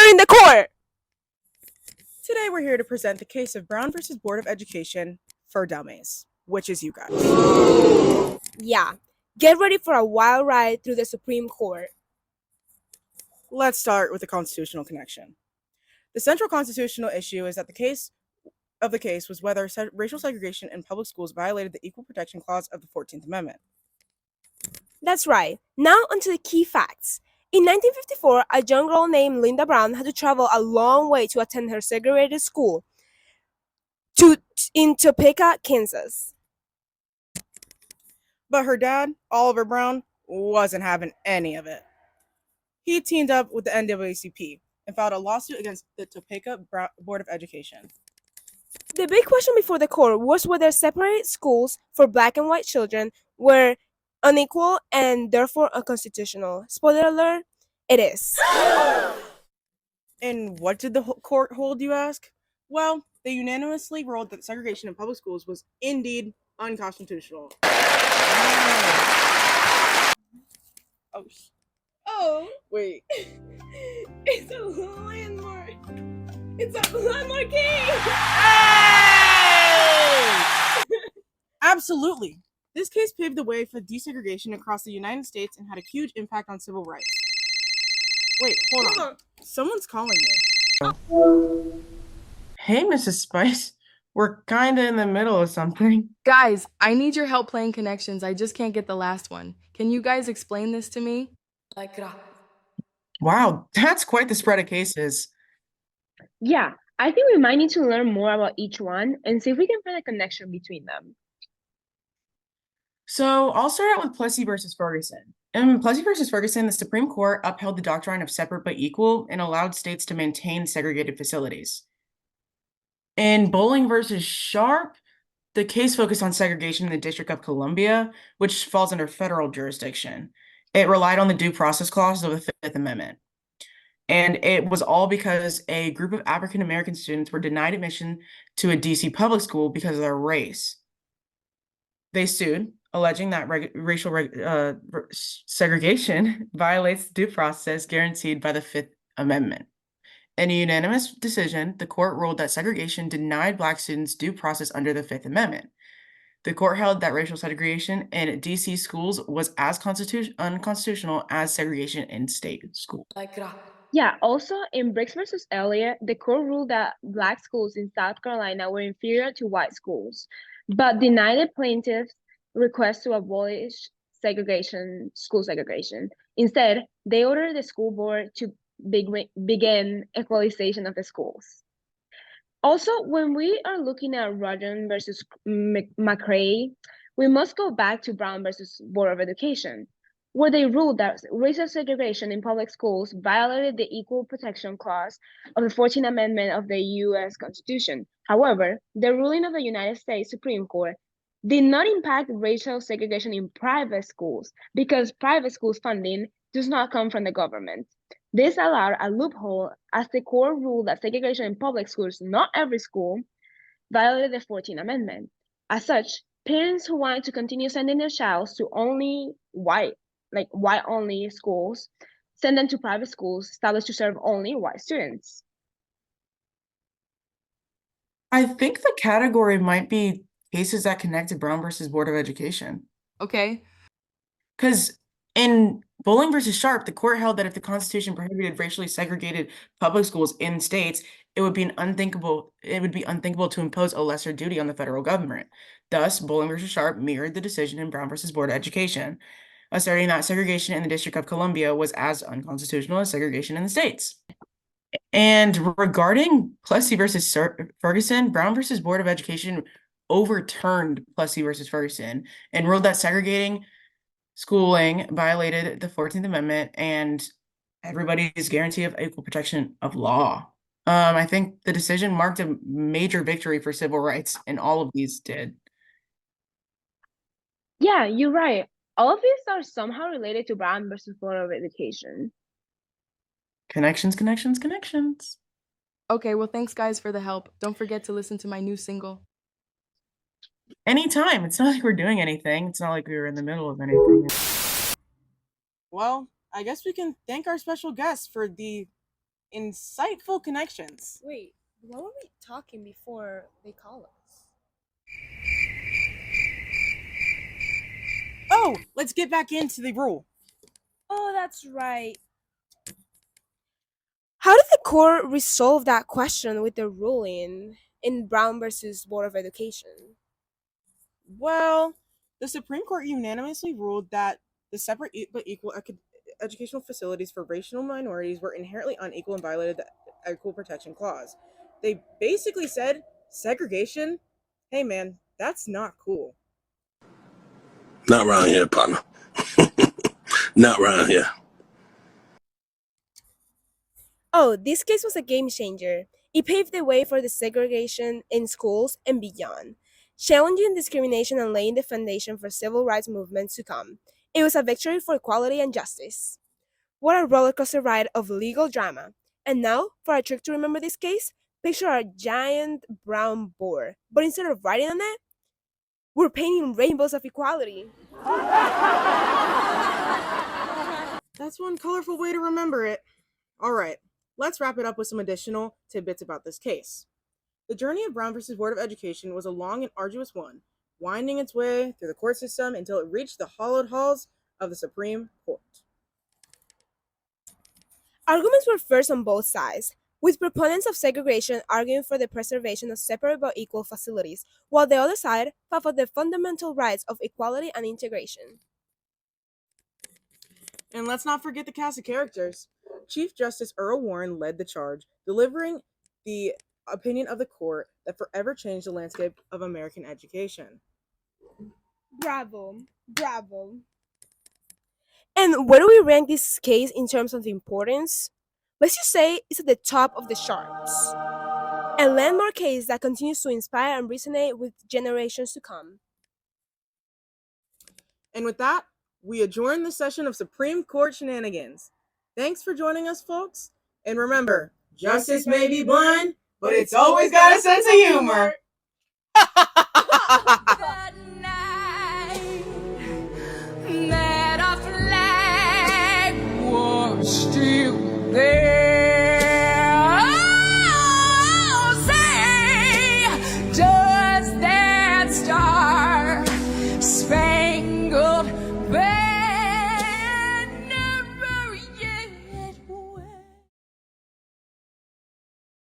Order in the court! Today we're here to present the case of Brown versus Board of Education for Dummies, which is you guys. Yeah, get ready for a wild ride through the Supreme Court. Let's start with the constitutional connection. The central constitutional issue is that the case was whether racial segregation in public schools violated the Equal Protection Clause of the 14th Amendment. That's right. Now onto the key facts. In 1954, a young girl named Linda Brown had to travel a long way to attend her segregated school in Topeka, Kansas. But her dad, Oliver Brown, wasn't having any of it. He teamed up with the NAACP and filed a lawsuit against the Topeka Board of Education. The big question before the court was whether separate schools for black and white children were unequal and therefore unconstitutional. Spoiler alert, it is. And what did the court hold, you ask? Well, they unanimously ruled that segregation in public schools was indeed unconstitutional. Oh, Wait. it's a landmark. It's a landmark case. Absolutely. This case paved the way for desegregation across the United States and had a huge impact on civil rights. Wait, hold on. Someone's calling me. Hey, Mrs. Spice. We're kinda in the middle of something. Guys, I need your help playing Connections. I just can't get the last one. Can you guys explain this to me? Wow, that's quite the spread of cases. Yeah, I think we might need to learn more about each one and see if we can find a connection between them. So I'll start out with Plessy versus Ferguson. In Plessy versus Ferguson, the Supreme Court upheld the doctrine of separate but equal and allowed states to maintain segregated facilities. In Bowling versus Sharp, the case focused on segregation in the District of Columbia, which falls under federal jurisdiction. It relied on the Due Process Clause of the Fifth Amendment. And it was all because a group of African American students were denied admission to a DC public school because of their race. They sued, alleging that racial segregation violates due process guaranteed by the Fifth Amendment. In a unanimous decision, the court ruled that segregation denied Black students due process under the Fifth Amendment. The court held that racial segregation in DC schools was as unconstitutional as segregation in state schools. Yeah, also in Briggs versus Elliott, the court ruled that Black schools in South Carolina were inferior to white schools, but denied the plaintiffs' request to abolish school segregation. Instead, they ordered the school board to begin equalization of the schools. Also, when we are looking at Rajan versus McCray, we must go back to Brown versus Board of Education, where they ruled that racial segregation in public schools violated the Equal Protection Clause of the 14th Amendment of the U.S. Constitution. However, the ruling of the United States Supreme Court did not impact racial segregation in private schools because private schools funding does not come from the government. This allowed a loophole as the court ruled that segregation in public schools, not every school, violated the 14th Amendment. As such, parents who wanted to continue sending their child to only white-only schools, send them to private schools established to serve only white students. I think the category might be cases that connect to Brown versus Board of Education. Okay. Because in Bowling versus Sharp, the court held that if the Constitution prohibited racially segregated public schools in states, it would be unthinkable to impose a lesser duty on the federal government. Thus, Bowling versus Sharp mirrored the decision in Brown versus Board of Education, asserting that segregation in the District of Columbia was as unconstitutional as segregation in the states. And regarding Plessy versus Ferguson, Brown versus Board of Education overturned Plessy versus Ferguson and ruled that segregating schooling violated the 14th Amendment and everybody's guarantee of equal protection of law. I think the decision marked a major victory for civil rights, and all of these did. Yeah, you're right. All of these are somehow related to Brown versus Board of Education. Connections. Okay, well, thanks, guys, for the help. Don't forget to listen to my new single. Anytime. It's not like we're doing anything. It's not like we were in the middle of anything. Well, I guess we can thank our special guest for the Insightful connections. Wait, what were we talking before they call us? Oh, let's get back into the rule. Oh, that's right. How did the court resolve that question with the ruling in Brown versus Board of Education? Well, the Supreme Court unanimously ruled that the separate but equal educational facilities for racial minorities were inherently unequal and violated the Equal Protection Clause. They basically said segregation, hey man, that's not cool. Not around here, partner. Not around here. Oh, this case was a game changer. It paved the way for the segregation in schools and beyond, challenging discrimination and laying the foundation for civil rights movements to come. It was a victory for equality and justice. What a rollercoaster ride of legal drama. And now, for a trick to remember this case, picture a giant brown board, but instead of writing on it, we're painting rainbows of equality. That's one colorful way to remember it. All right, let's wrap it up with some additional tidbits about this case. The journey of Brown versus Board of Education was a long and arduous one, winding its way through the court system until it reached the hallowed halls of the Supreme Court. Arguments were fierce on both sides, with proponents of segregation arguing for the preservation of separate but equal facilities, while the other side fought for the fundamental rights of equality and integration. And let's not forget the cast of characters. Chief Justice Earl Warren led the charge, delivering the opinion of the court that forever changed the landscape of American education. Bravo, bravo. And where do we rank this case in terms of importance? Let's just say it's at the top of the charts. A landmark case that continues to inspire and resonate with generations to come. And with that, we adjourn the session of Supreme Court shenanigans. Thanks for joining us, folks. And remember, justice may be blind, but it's always got a sense of humor.